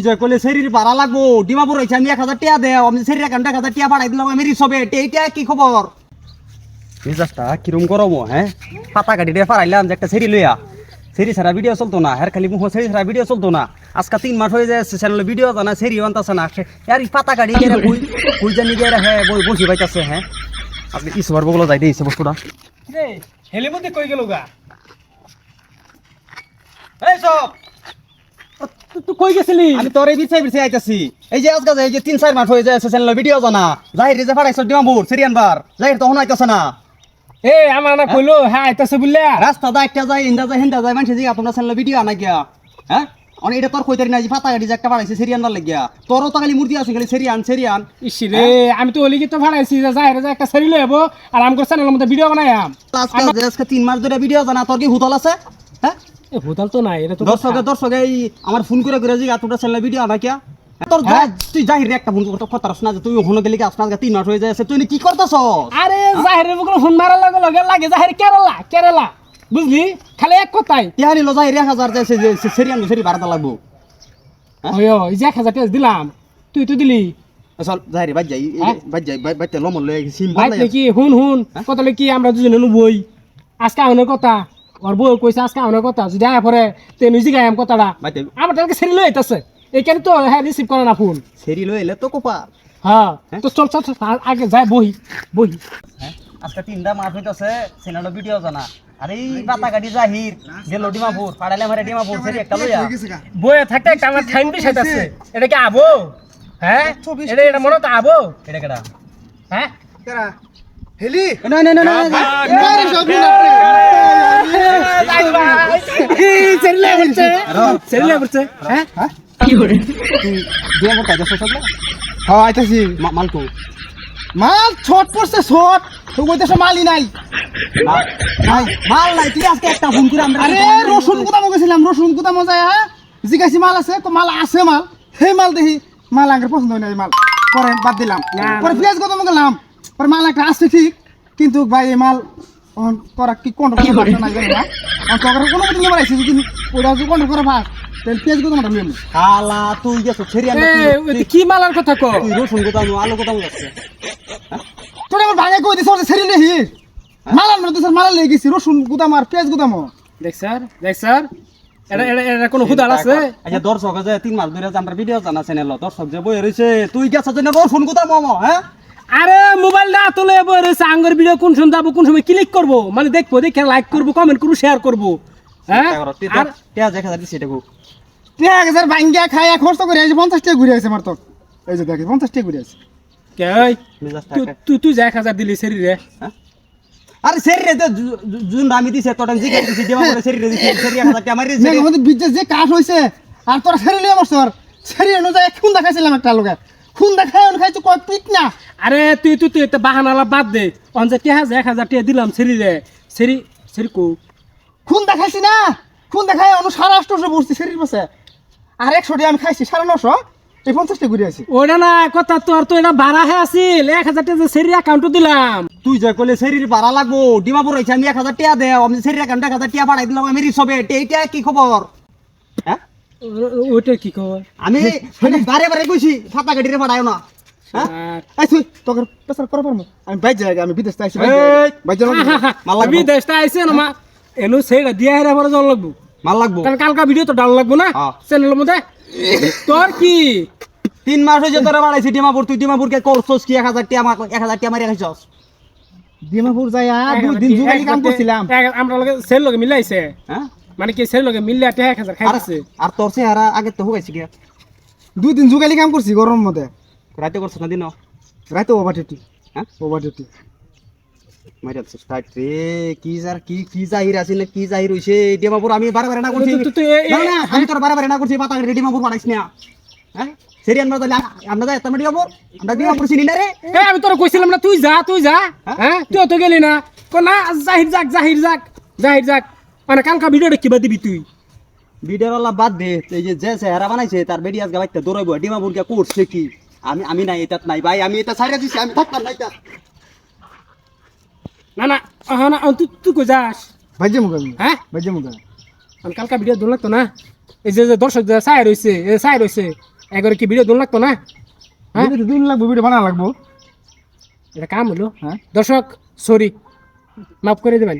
যে কইলে শরীর ভাড়া লাগবো ডিমাপুর হইছে আমি 1000 টাকা দেও আমি শরীর একাউন্টে 1000 টাকা পাঠাই দিলাম আমি রিসবে এইটা কি খবর মেজাজটা কিরম গরম হ্যাঁ পাতা কাটিতে পারাইলাম যে একটা সেরি লইয়া সেরি ছাড়া ভিডিও চলতো না হ্যাঁ খালি মুখ সেরি ছাড়া ভিডিও চলতো না আজকে 3 মাস হয়ে যায় চ্যানেলে ভিডিও জানা সেরি বানতাছে না আর পাতা কাটি গেলে কই জানি গেলে হ্যাঁ বসি পাইতাছে হ্যাঁ আজকে ইসবার বগলো যাই দিয়েছে বস্তুটা রে হেলে মধ্যে কই গেল গা এই সব তুই কই গেছিলি আমি তোর এই বিছাই আইতাছি এই যে আজকে এই যে 3-4 মাস হয়ে যায় চ্যানেলে ভিডিও জানা জাহির যে পাঠাইছ ডিমাপুর সেরিয়ানবার জাহির তখন আইতাছে না এ আমার না কইলো হ্যাঁ আইতাছে বুঝলে রাস্তা দা একটা যায় ইন্দা যায় হিন্দা যায় মানুষ জিগা তোমরা চ্যানেলে ভিডিও আনা গিয়া হ্যাঁ অনেক এটা তোর কইতারি না যে পাতা গাড়ি যে একটা পাঠাইছে সেরিয়ানবার লাগিয়া তোরও তো খালি মূর্তি আছে খালি সেরিয়ান ইসি রে আমি তো ওলি কি তো ভাড়াইছি যে যাই রে একটা সেরি লইবো আর আমগো চ্যানেলের মধ্যে ভিডিও বানাইয়াম আজকে 3 মাস ধরে ভিডিও জানা তোর কি হুতল আছে হ্যাঁ এ ভূতাল তো নাই এটা তো দর্শকে এই আমার ফোন করে জিগা তোমরা চ্যানেলে ভিডিও আনা কিয়া তোর তুই জাহির একটা ফোন করতে কথা না যে তুই ওখানে গেলি কি আসনা 3 মাস হয়ে যাচ্ছে তুই কি করতেছ আরে জাহিরের বকলো ফোন মারার লগে লাগে জাহির কেরালা বুঝলি খালি এক কথাই ইহানি লো জাহির 1000 যাইছে যে সেরি বাড়াতে লাগবো ওয়ো এই যে 1000 টাকা দিলাম তুই তো দিলি চল জাহির বাইতে লমন লয়ে সিম বাইতে কি হুন কত কি আমরা দুজনে নুবই আজকে আউনের কথা ওর বউ কইছে আজকে আউনের কথা যদি আয় পরে তে মিউজিক আইম কথাটা বাইতে আমার তাকে সেরি লই আইতাছে এইখানে তো হ্যাঁ রিসিভ করে না ফোন সেরি লয়ে এলে তো কোপা হ্যাঁ তো চল আগে যাই বহি আজকে 3টা মাস হইতাছে চ্যানেলে ভিডিও জানা আরে এই পাতা গাড়ি জাহির গেল ডিমাপুর পাড়াইলে মারে ডিমাপুর সেরি একটা লইয়া বইয়ে থাকতে একটা আমার টাইম বিষাইতাছে এটা কি আবো হ্যাঁ এটা মনে তো আবো এটা কেডা হ্যাঁ কেরা হেলি না আরে সব সেরিলে বলছে হ্যাঁ কি করে তুই ডিমাপুর কাজ করছ সব হ্যাঁ আইতাছি মাল তো মাল ছোট পড়ছে ছোট তো কইতেছ মালই নাই মাল নাই তুই আজকে একটা ফোন করে আমরা আরে রসুন গুদামে গেছিলাম রসুন গুদামে যায় হ্যাঁ জিজ্ঞাসি মাল আছে তো মাল আছে মাল সেই মাল দেখি মাল আগে পছন্দ হয় না এই মাল পরে বাদ দিলাম পরে পেঁয়াজ গুদামে গেলাম পরে মাল একটা আসছে ঠিক কিন্তু ভাই এই মাল তোরা কি কন্ট্রোল করে পারছ না জানি না আর তোর কোনো মতো নেবার আইছিস কিন্তু ওটা যদি কন্ট্রোল করে পাস তাহলে পেঁয়াজ গুদামটা নিয়ে নি শালা তুই গেছো সেরিয়ান কি মালার কথা কো তুই রসুন গোদাম আলু গোদাম যাচ্ছে তোর আমার ভাঙে কই দিছ সেরি নেহি মালার মধ্যে স্যার মালা লেগে গেছি রসুন গুদাম আর পেঁয়াজ গুদাম দেখ স্যার এটা কোনো হুদাল আছে আচ্ছা দর্শক যে 3 মাস ধরে আমরা ভিডিও জানা চ্যানেল দর্শক যে বই রইছে তুই গেছ যে রসুন গোদাম হ্যাঁ আরে মোবাইলটা তোলে বই রয়েছে আঙ্গর ভিডিও কোন সময় যাবো কোন সময় ক্লিক করবো মানে দেখবো দেখে লাইক করবো কমেন্ট করবো শেয়ার করবো হ্যাঁ আর পেঁয়াজ 1000 দিছি এটা গো পেঁয়াজ স্যার ভাঙ্গিয়া খাইয়া খরচ করে এই যে 50 টাকা ঘুরে আছে আমার তো এই যে দেখি 50 টাকা ঘুরে আছে কে তুই 1000 দিলি শরীরে আরে সেরি রে জুন আমি দিছে তোটা জিজ্ঞাসা দিছি দেবা করে সেরি রে দিছি সেরি 1000 টাকা মারি দিছি মেঘের মধ্যে বিদ্যুৎ যে কাঠ হইছে আর তোরা সেরি লিয়ে বসছ সেরি এনে যায় খুন দেখাইছিলাম একটা লোকে খুন দেখায় খাইছো কয় পিক না আরে তুই এটা বাহানালা বাদ দে অনজে 1000 টাকা দিলাম শরীরে সেরি কো খুন দেখাইছি না খুন দেখায় অনু 850 বসছি সেরির বসে আর 100 টাকা আমি খাইছি 950 এই 50 টাকা ঘুরে আছে ওটা না কথা তোর তো এটা ভাড়া হে আছিল 1000 টাকা সেরি অ্যাকাউন্টে দিলাম তুই যে কইলে সেরির ভাড়া লাগবো ডিমাপুর হইছে আমি 1000 টাকা দেও আমি সেরির একাউন্টে 1000 টাকা পাঠাই দিলাম আমি রিসবে এইটা কি খবর হ্যাঁ ওইটা কি খবর আমি বারে কইছি ফাতা গাড়িরে পাঠায়ও না হ্যাঁ এই তুই তোর পেছার করে পারমু আমি বাইক যাই আমি বিদেশ আইছি বাইক যাই মাল লাগবো বিদেশটা আইছে না মা এনো সেটা দিয়া হেরা পরে জল লাগবো মাল লাগবো কারণ কালকা ভিডিও তো ডাউন লাগবো না চ্যানেলের মধ্যে তোর কি 3 মাস হইছে তোরা বাড়াইছি ডিমাপুর তুই ডিমাপুর কে করছস কি 1000 টাকা আমাকে 1000 টাকা মারি খাইছস ডিমাপুর যাইয়া 2 দিন জুগালি কাম করছিলাম আমরা লগে সেল লগে মিলাইছে হ্যাঁ মানে কি সেল লগে মিললে 1000 খাইছে আর তোর চেহারা আগে তো হইছে কি 2 দিন জুগালি কাম করছি গরমের মধ্যে রাতে করছ না দিন রাতে ওভার ডিউটি হ্যাঁ ওভার ডিউটি মারি আছে স্টার্ট রে কি স্যার কি জাহির আছে না কি জাহির হইছে ডিমাপুর আমি বারে না করছি না আমি তোর বারে না করছি পাতা গাড়ি ডিমাপুর পাঠাইছ না হ্যাঁ সেরিয়ান মারতে আমরা যাই তুমি ডিমাপুর আমরা ডিমাপুর চিনি না রে আমি তোর কইছিলাম না তুই যা হ্যাঁ তুই তো গেলি না না জাহির যাক মানে কালকা ভিডিওটা কিবা দিবি তুই ভিডিওওয়ালা বাদ দে এই যে চেহারা বানাইছে তার বেডি আজকে বাইতে দৌড়াইবো ডিমাপুর কে করছে কি আমি নাই এটাত নাই ভাই আমি এটা ছাইরা দিছি আমি থাকতাম না এটা না তুই কই যাস ভাইজে মুগা হ্যাঁ ভাইজে মুগা কালকা ভিডিও দৌড় লাগতো না এই যে দর্শক সাই রয়েছে এগারো কি ভিডিও দোন লাগতো না হ্যাঁ ভিডিও দিন লাগবো, ভিডিও বানা লাগবো। এটা কাম হলো হ্যাঁ। দর্শক সরি মাফ করে দেবেন